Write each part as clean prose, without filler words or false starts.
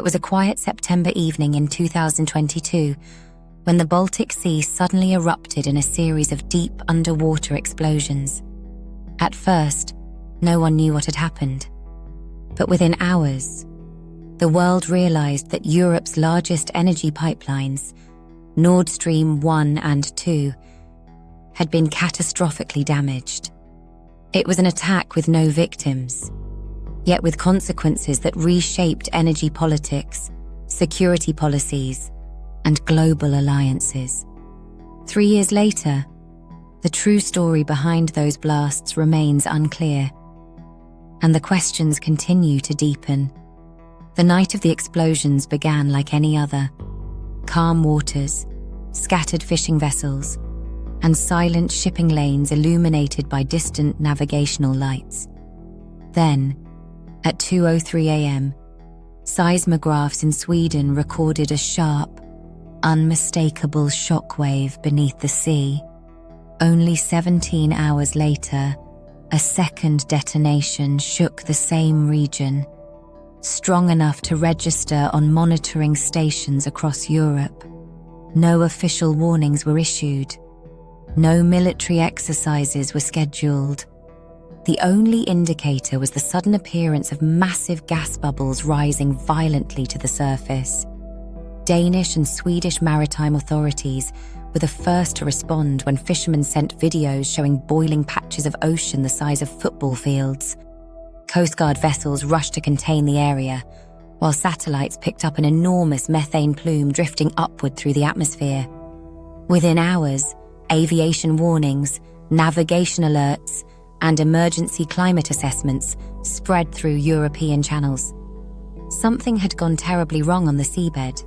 It was a quiet September evening in 2022 when the Baltic Sea suddenly erupted in a series of deep underwater explosions. At first, no one knew what had happened. But within hours, the world realized that Europe's largest energy pipelines, Nord Stream 1 and 2, had been catastrophically damaged. It was an attack with no victims, yet with consequences that reshaped energy politics, security policies, and global alliances. 3 years later, the true story behind those blasts remains unclear, and the questions continue to deepen. The night of the explosions began like any other: calm waters, scattered fishing vessels, and silent shipping lanes illuminated by distant navigational lights. Then, at 2:03 a.m., seismographs in Sweden recorded a sharp, unmistakable shockwave beneath the sea. Only 17 hours later, a second detonation shook the same region, strong enough to register on monitoring stations across Europe. No official warnings were issued. No military exercises were scheduled. The only indicator was the sudden appearance of massive gas bubbles rising violently to the surface. Danish and Swedish maritime authorities were the first to respond when fishermen sent videos showing boiling patches of ocean the size of football fields. Coast Guard vessels rushed to contain the area, while satellites picked up an enormous methane plume drifting upward through the atmosphere. Within hours, aviation warnings, navigation alerts, and emergency climate assessments spread through European channels. Something had gone terribly wrong on the seabed.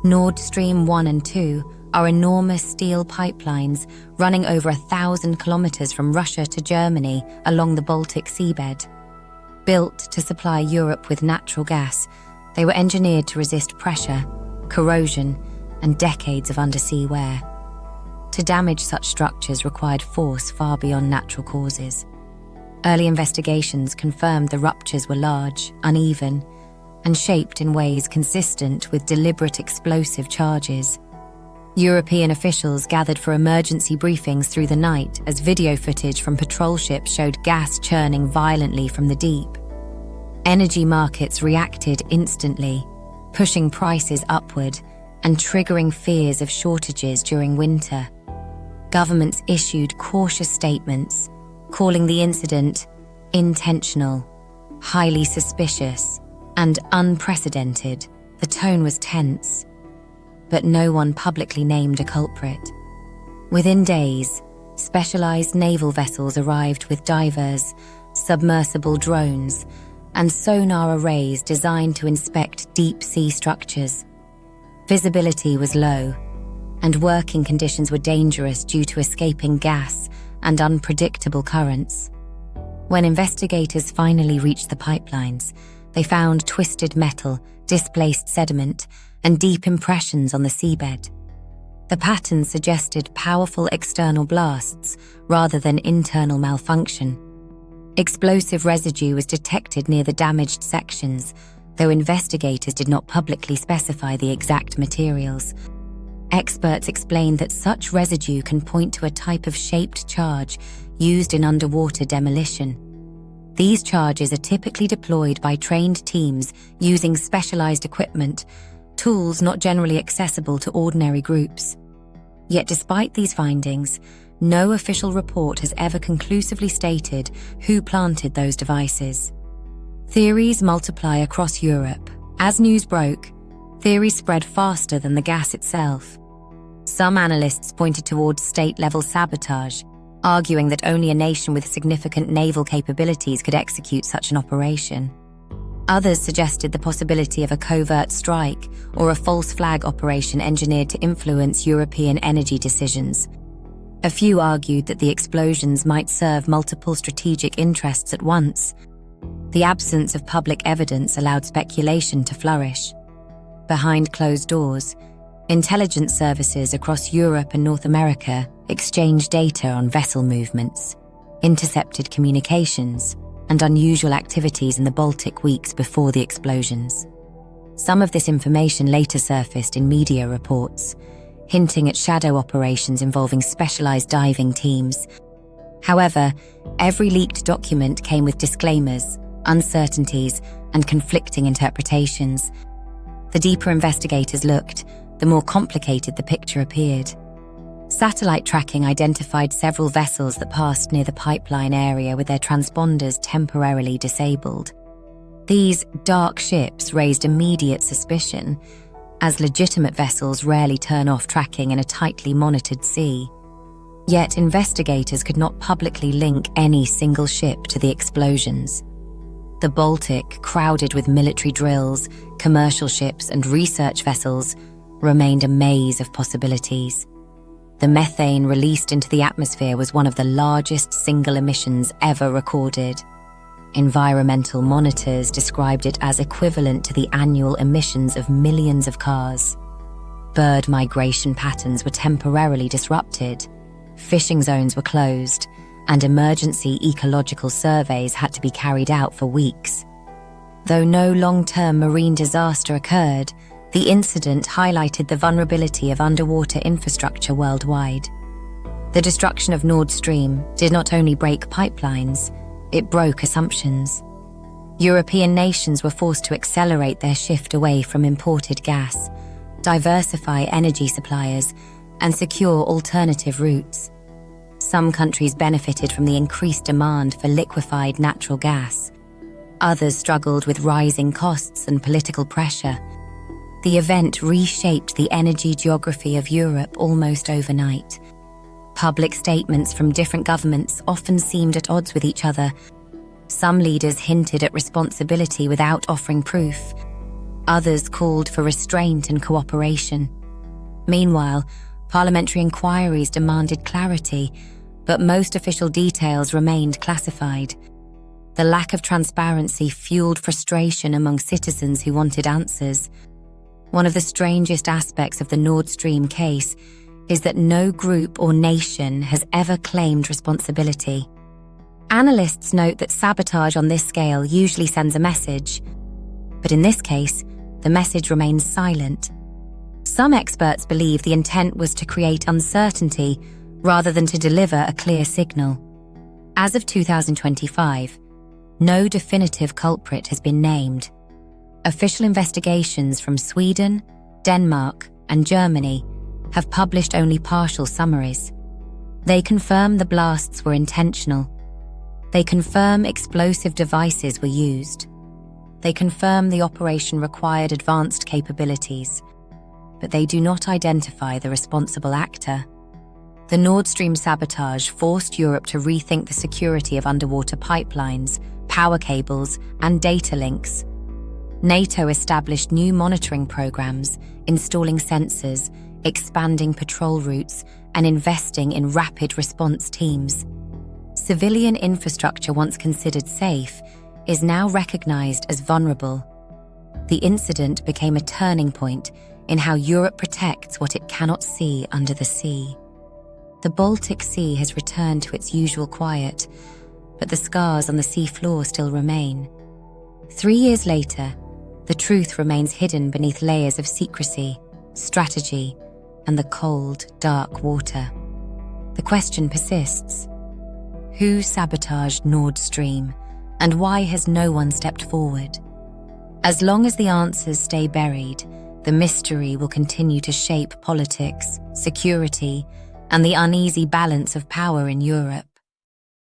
Nord Stream 1 and 2 are enormous steel pipelines running over 1,000 kilometers from Russia to Germany along the Baltic seabed. Built to supply Europe with natural gas, they were engineered to resist pressure, corrosion, and decades of undersea wear. To damage such structures required force far beyond natural causes. Early investigations confirmed the ruptures were large, uneven, and shaped in ways consistent with deliberate explosive charges. European officials gathered for emergency briefings through the night as video footage from patrol ships showed gas churning violently from the deep. Energy markets reacted instantly, pushing prices upward and triggering fears of shortages during winter. Governments issued cautious statements, calling the incident intentional, highly suspicious, and unprecedented. The tone was tense, but no one publicly named a culprit. Within days, specialized naval vessels arrived with divers, submersible drones, and sonar arrays designed to inspect deep-sea structures. Visibility was low, and working conditions were dangerous due to escaping gas and unpredictable currents. When investigators finally reached the pipelines, they found twisted metal, displaced sediment, and deep impressions on the seabed. The patterns suggested powerful external blasts rather than internal malfunction. Explosive residue was detected near the damaged sections, though investigators did not publicly specify the exact materials. Experts explained that such residue can point to a type of shaped charge used in underwater demolition. These charges are typically deployed by trained teams using specialized equipment, tools not generally accessible to ordinary groups. Yet despite these findings, no official report has ever conclusively stated who planted those devices. Theories multiply across Europe. As news broke, theories spread faster than the gas itself. Some analysts pointed towards state-level sabotage, arguing that only a nation with significant naval capabilities could execute such an operation. Others suggested the possibility of a covert strike or a false flag operation engineered to influence European energy decisions. A few argued that the explosions might serve multiple strategic interests at once. The absence of public evidence allowed speculation to flourish. Behind closed doors, intelligence services across Europe and North America exchanged data on vessel movements, intercepted communications, and unusual activities in the Baltic weeks before the explosions. Some of this information later surfaced in media reports, hinting at shadow operations involving specialized diving teams. However, every leaked document came with disclaimers, uncertainties, and conflicting interpretations. The deeper investigators looked, the more complicated the picture appeared. Satellite tracking identified several vessels that passed near the pipeline area with their transponders temporarily disabled. These dark ships raised immediate suspicion, as legitimate vessels rarely turn off tracking in a tightly monitored sea. Yet investigators could not publicly link any single ship to the explosions. The Baltic, crowded with military drills, commercial ships, and research vessels, remained a maze of possibilities. The methane released into the atmosphere was one of the largest single emissions ever recorded. Environmental monitors described it as equivalent to the annual emissions of millions of cars. Bird migration patterns were temporarily disrupted, fishing zones were closed, and emergency ecological surveys had to be carried out for weeks. Though no long-term marine disaster occurred, the incident highlighted the vulnerability of underwater infrastructure worldwide. The destruction of Nord Stream did not only break pipelines, it broke assumptions. European nations were forced to accelerate their shift away from imported gas, diversify energy suppliers, and secure alternative routes. Some countries benefited from the increased demand for liquefied natural gas. Others struggled with rising costs and political pressure. The event reshaped the energy geography of Europe almost overnight. Public statements from different governments often seemed at odds with each other. Some leaders hinted at responsibility without offering proof. Others called for restraint and cooperation. Meanwhile, parliamentary inquiries demanded clarity, but most official details remained classified. The lack of transparency fueled frustration among citizens who wanted answers. One of the strangest aspects of the Nord Stream case is that no group or nation has ever claimed responsibility. Analysts note that sabotage on this scale usually sends a message, but in this case, the message remains silent. Some experts believe the intent was to create uncertainty rather than to deliver a clear signal. As of 2025, no definitive culprit has been named. Official investigations from Sweden, Denmark, and Germany have published only partial summaries. They confirm the blasts were intentional. They confirm explosive devices were used. They confirm the operation required advanced capabilities, but they do not identify the responsible actor. The Nord Stream sabotage forced Europe to rethink the security of underwater pipelines, power cables, and data links. NATO established new monitoring programs, installing sensors, expanding patrol routes, and investing in rapid response teams. Civilian infrastructure once considered safe is now recognized as vulnerable. The incident became a turning point in how Europe protects what it cannot see under the sea. The Baltic Sea has returned to its usual quiet, but the scars on the sea floor still remain. 3 years later, the truth remains hidden beneath layers of secrecy, strategy, and the cold, dark water. The question persists. Who sabotaged Nord Stream, and why has no one stepped forward? As long as the answers stay buried, the mystery will continue to shape politics, security, and the uneasy balance of power in Europe.